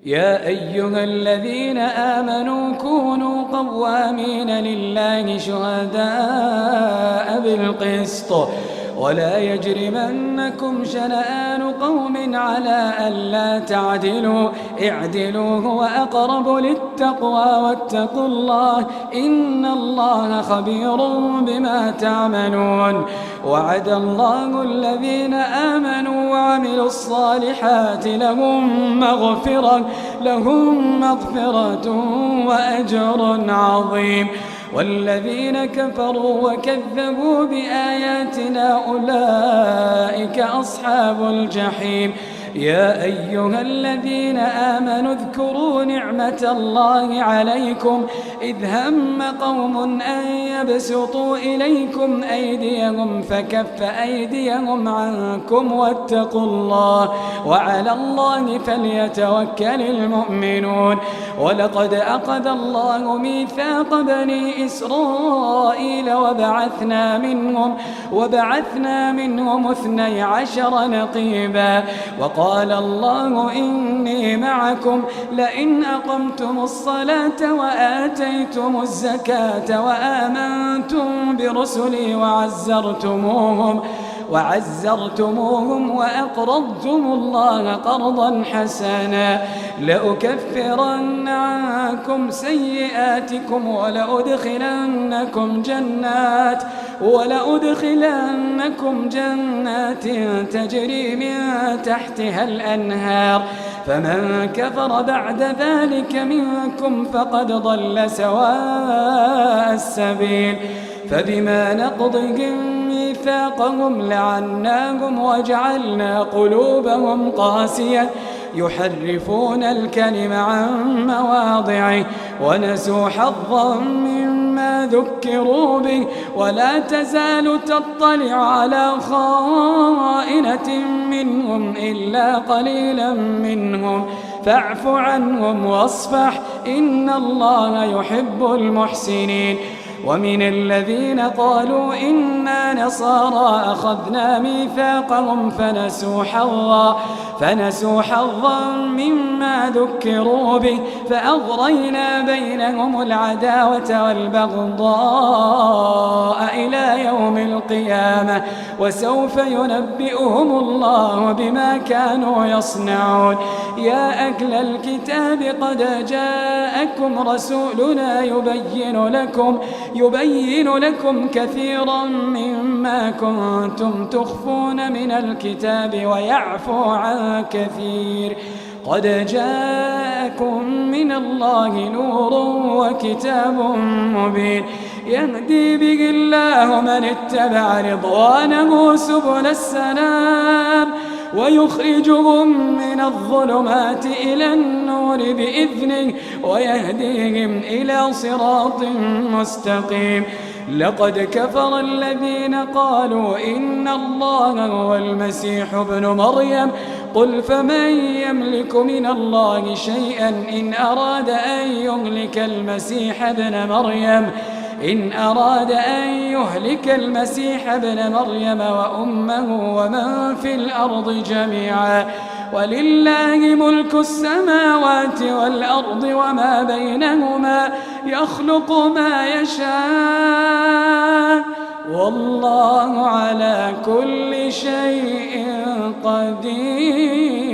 يا أيها الذين آمنوا كونوا قوامين لله شهداء بالقسط ولا يجرمنكم شنآن قوم على ألا تعدلوا اعدلوا هو أقرب للتقوى واتقوا الله إن الله خبير بما تعملون. وعد الله الذين آمنوا وعملوا الصالحات لهم مغفرة وأجر عظيم. والذين كفروا وكذبوا بآياتنا أولئك أصحاب الجحيم. يا أيها الذين آمنوا اذكروا نعمة الله عليكم إذ هم قوم أن يبسطوا إليكم أيديهم فكف أيديهم عنكم واتقوا الله وعلى الله فليتوكل المؤمنون. ولقد أخذ الله ميثاق بني إسرائيل وبعثنا منهم 12 نقيبا وقال الله إني معكم لئن أقمتم الصلاة وآتيتم الزكاة وآمنتم برسلي وعزرتموهم وأقرضتم الله قرضا حسنا لأكفرن عنكم سيئاتكم ولأدخلنكم جنات تجري من تحتها الأنهار فمن كفر بعد ذلك منكم فقد ضل سواء السبيل. فبما نقضهم ميثاقهم لعناهم وجعلنا قلوبهم قاسية يحرفون الكلم عن مواضعه ونسوا حظا مما ذكروا به ولا تزال تطلع على خائنة منهم إلا قليلا منهم فاعف عنهم واصفح إن الله يحب المحسنين. ومن الذين قالوا إنا نصارى أخذنا ميثاقهم فنسوا حظا مما ذكروا به فأغرينا بينهم العداوة والبغضاء إلى يوم القيامة وسوف ينبئهم الله بما كانوا يصنعون. يا أهل الكتاب قد جاءكم رسولنا يبين لكم كثيرا مما كنتم تخفون من الكتاب ويعفو عن كثير. قد جاءكم من الله نور وكتاب مبين يهدي به الله من اتبع رضوانه سبل السلام ويخرجهم من الظلمات إلى النور بإذنه ويهديهم إلى صراط مستقيم. لقد كفر الذين قالوا إن الله هو المسيح ابن مريم قل فمن يملك من الله شيئا إن أراد أن يهلك المسيح ابن مريم وأمه ومن في الأرض جميعا ولله ملك السماوات والأرض وما بينهما يخلق ما يشاء والله على كل شيء قدير.